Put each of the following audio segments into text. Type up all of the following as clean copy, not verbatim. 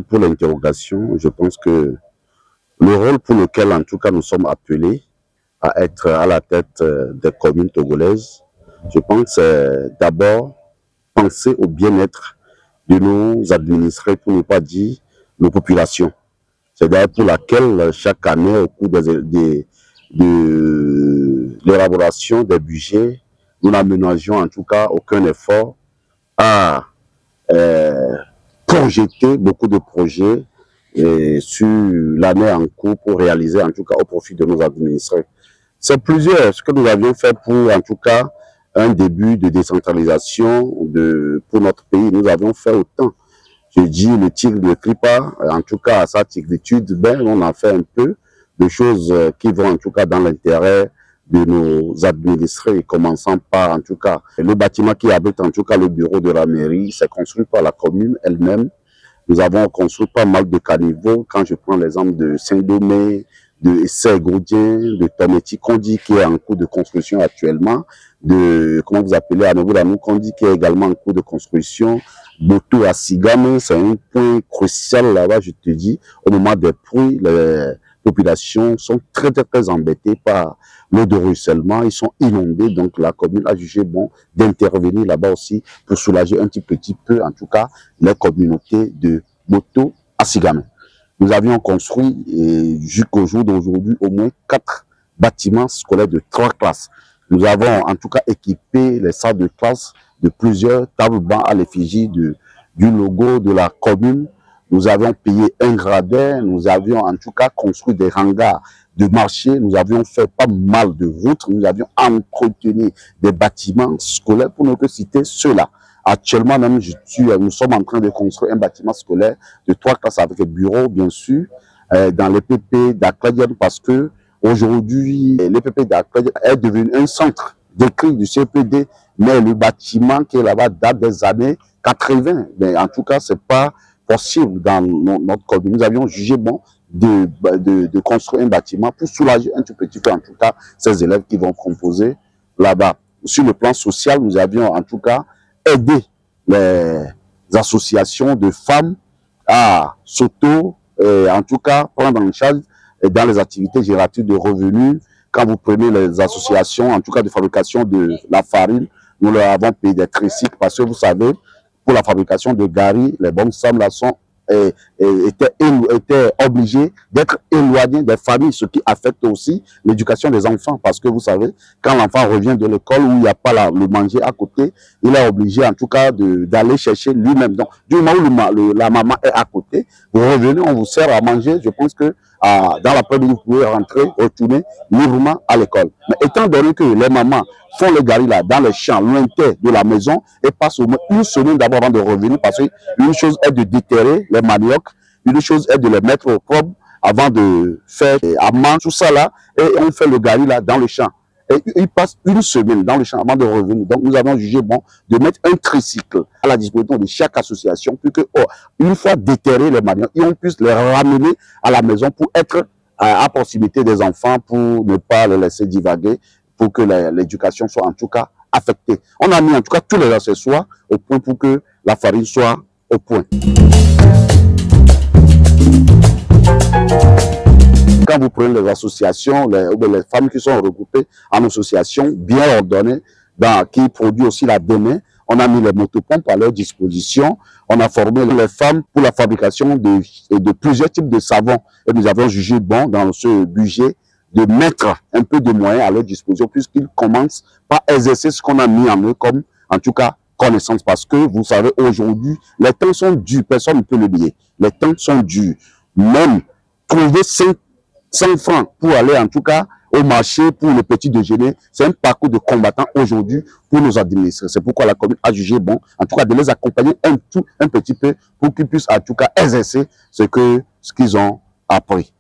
pour l'interrogation. Je pense que le rôle pour lequel, en tout cas, nous sommes appelés à être à la tête des communes togolaises, je pense d'abord penser au bien-être de nos administrés, pour ne pas dire nos populations. C'est d'ailleurs pour laquelle chaque année, au cours de l'élaboration des budgets, nous n'aménageons en tout cas aucun effort à projeter beaucoup de projets sur l'année en cours pour réaliser en tout cas au profit de nos administrés. C'est plusieurs ce que nous avions fait pour en tout cas un début de décentralisation pour notre pays. Nous avions fait autant. Je dis le tigre ne crie pas, en tout cas à sa tigritude, ben, on a fait un peu de choses qui vont en tout cas dans l'intérêt de nos administrés, commençant par en tout cas le bâtiment qui abrite en tout cas le bureau de la mairie, c'est construit par la commune elle-même. Nous avons construit pas mal de caniveaux. Quand je prends l'exemple de Saint-Domé, de Essay-Goudien, de Tometi Kondi qui est en cours de construction actuellement, de, comment vous appelez, Anoubou Kondi qui est également en cours de construction, Boto à Sigame, c'est un point crucial là-bas, je te dis, au moment des pluies, les populations sont très embêtées par l'eau de ruissellement, ils sont inondés, donc la commune a jugé bon d'intervenir là-bas aussi pour soulager un petit peu, en tout cas, les communautés de Boto à Sigame. Nous avions construit jusqu'au jour d'aujourd'hui au moins 4 bâtiments scolaires de 3 classes. Nous avons en tout cas équipé les salles de classe de plusieurs tables bancs à l'effigie du logo de la commune. Nous avions payé un gradin, nous avions en tout cas construit des hangars de marché, nous avions fait pas mal de routes, nous avions entretenu des bâtiments scolaires pour ne que citer ceux-là. Actuellement même, nous sommes en train de construire un bâtiment scolaire de 3 classes avec bureau, bien sûr, dans les PP d'Akladian, parce que aujourd'hui, les PP d'Akladian est devenu un centre d'écrit du CPD, mais le bâtiment qui est là-bas date des années 80. Mais en tout cas, c'est pas possible dans notre commune. Nous avions jugé bon de construire un bâtiment pour soulager un tout petit peu, en tout cas, ces élèves qui vont composer là-bas. Sur le plan social, nous avions en tout cas aider les associations de femmes à en tout cas prendre en charge dans les activités génératives de revenus. Quand vous prenez les associations, en tout cas de fabrication de la farine, nous leur avons payé des tricycles parce que vous savez, pour la fabrication de gari, les bonnes femmes là étaient obligées d'être éloignées des familles, ce qui affecte aussi l'éducation des enfants. Parce que vous savez, quand l'enfant revient de l'école où il n'y a pas le manger à côté, il est obligé en tout cas d'aller chercher lui-même. Donc, du moment où la maman est à côté, vous revenez, on vous sert à manger. Je pense que dans l'après-midi, vous pouvez retourner librement à l'école. Mais étant donné que les mamans font le gari là, dans les champs lointains de la maison et passent au moins une semaine d'abord avant de revenir, parce qu'une chose est de déterrer les maniocs, une chose est de les mettre au propre avant de faire amande, tout ça là, et on fait le gari là dans le champ. Et ils passent une semaine dans le champ avant de revenir. Donc nous avons jugé bon de mettre un tricycle à la disposition de chaque association, pour que, une fois déterrés les maniocs, on puisse les ramener à la maison pour être à proximité des enfants, pour ne pas les laisser divaguer, pour que l'éducation soit en tout cas affectée. On a mis en tout cas tous les accessoires au point pour que la farine soit au point. Quand vous prenez les associations, les femmes qui sont regroupées en associations bien ordonnées, qui produisent aussi la demain, on a mis les motopompes à leur disposition. On a formé les femmes pour la fabrication de plusieurs types de savons. Et nous avons jugé bon dans ce budget de mettre un peu de moyens à leur disposition, puisqu'ils commencent par exercer ce qu'on a mis en eux comme, en tout cas, connaissance. Parce que, vous savez, aujourd'hui, les temps sont durs, personne ne peut le nier. Les temps sont durs. Même trouver 100 francs pour aller, en tout cas, au marché pour le petit déjeuner, c'est un parcours de combattant aujourd'hui pour nos administrés. C'est pourquoi la commune a jugé bon, en tout cas, de les accompagner un petit peu pour qu'ils puissent, en tout cas, exercer ce qu'ils ont appris.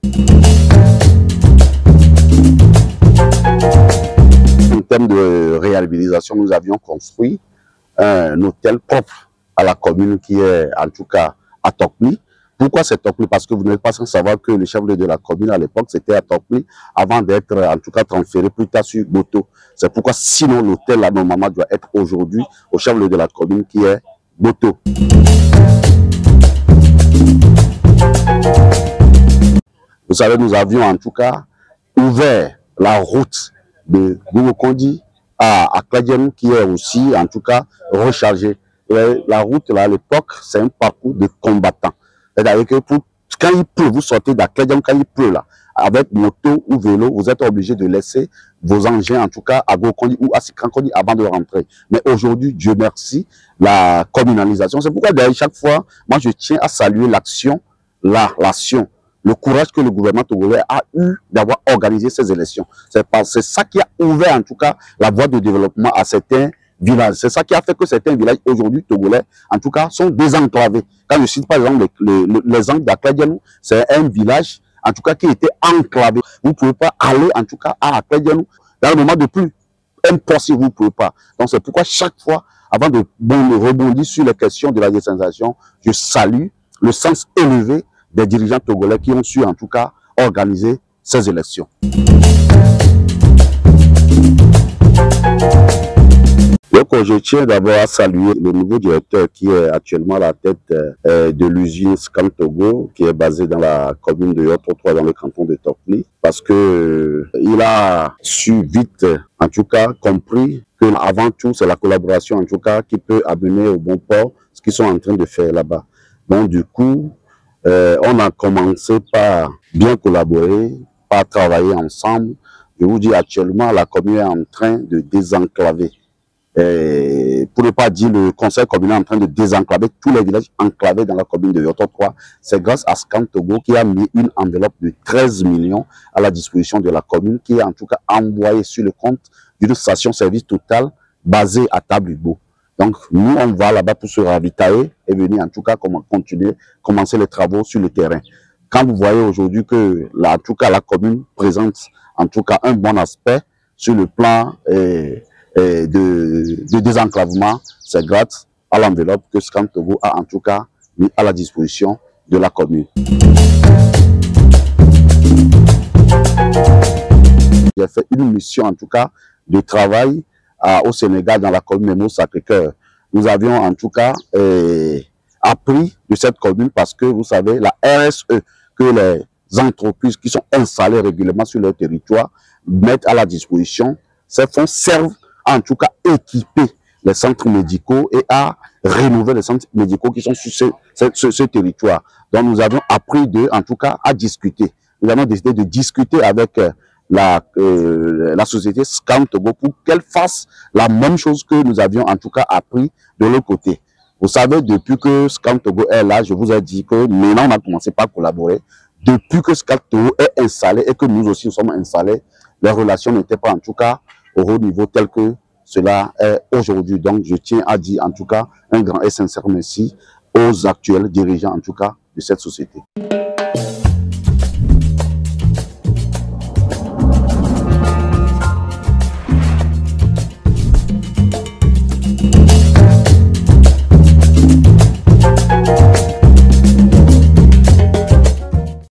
En termes de réhabilitation, nous avions construit un hôtel propre à la commune qui est en tout cas à Tokli. Pourquoi c'est Tokli? Parce que vous n'êtes pas sans savoir que le chef-lieu de la commune à l'époque c'était à Tokli avant d'être en tout cas transféré plus tard sur Boto. C'est pourquoi sinon l'hôtel là normalement doit être aujourd'hui au chef-lieu de la commune qui est Boto. Vous savez, nous avions en tout cas ouvert la route de Goumokondi à Kladianou, qui est aussi en tout cas rechargée. Et la route là à l'époque, c'est un parcours de combattants. C'est-à-dire que quand il pleut, vous sortez d'Kladianou, quand il pleut là, avec moto ou vélo, vous êtes obligé de laisser vos engins, en tout cas à Gokondi ou à Sikrankoni avant de rentrer. Mais aujourd'hui, Dieu merci, la communalisation. C'est pourquoi d'ailleurs, chaque fois, moi je tiens à saluer l'action, le courage que le gouvernement togolais a eu d'avoir organisé ces élections. C'est ça qui a ouvert en tout cas la voie de développement à certains villages. C'est ça qui a fait que certains villages aujourd'hui togolais, en tout cas, sont désenclavés. Quand je cite par exemple l'exemple d'Akladianou, c'est un village en tout cas qui était enclavé. Vous ne pouvez pas aller en tout cas à Akladianou. Dans le moment de pluie, impossible, vous ne pouvez pas. Donc c'est pourquoi chaque fois, avant de rebondir sur les questions de la décentralisation, je salue le sens élevé des dirigeants togolais qui ont su en tout cas organiser ces élections. Donc je tiens d'abord à saluer le nouveau directeur qui est actuellement à la tête de l'usine Scan Togo, qui est basée dans la commune de Yoto 3 dans le canton de Tokli, parce que il a su vite, en tout cas, compris que avant tout c'est la collaboration en tout cas qui peut amener au bon port ce qu'ils sont en train de faire là-bas. Donc du coup, on a commencé par bien collaborer, par travailler ensemble. Je vous dis actuellement, la commune est en train de désenclaver. Pour ne pas dire le conseil communal est en train de désenclaver tous les villages enclavés dans la commune de Yoto 3. C'est grâce à Scan Togo qui a mis une enveloppe de 13 millions à la disposition de la commune, qui est en tout cas envoyée sur le compte d'une station-service totale basée à Tablibo. Donc nous, on va là-bas pour se ravitailler et venir en tout cas commencer les travaux sur le terrain. Quand vous voyez aujourd'hui que en tout cas la commune présente en tout cas un bon aspect sur le plan de désenclavement, c'est grâce à l'enveloppe que Scan Togo a en tout cas mis à la disposition de la commune. J'ai fait une mission en tout cas de travail au Sénégal dans la commune Memo Sacré-Cœur. Nous avions en tout cas appris de cette commune parce que vous savez la RSE que les entreprises qui sont installées régulièrement sur leur territoire mettent à la disposition, ces fonds servent en tout cas équiper les centres médicaux et à rénover les centres médicaux qui sont sur ce territoire. Donc nous avons appris en tout cas à discuter. Nous avons décidé de discuter avec la société Scan Togo pour qu'elle fasse la même chose que nous avions en tout cas appris de l'autre côté. Vous savez, depuis que Scan Togo est là, je vous ai dit que maintenant on a commencé par collaborer. Depuis que Scan Togo est installé et que nous aussi nous sommes installés, les relations n'étaient pas en tout cas au haut niveau tel que cela est aujourd'hui. Donc je tiens à dire en tout cas un grand et sincère merci aux actuels dirigeants en tout cas de cette société.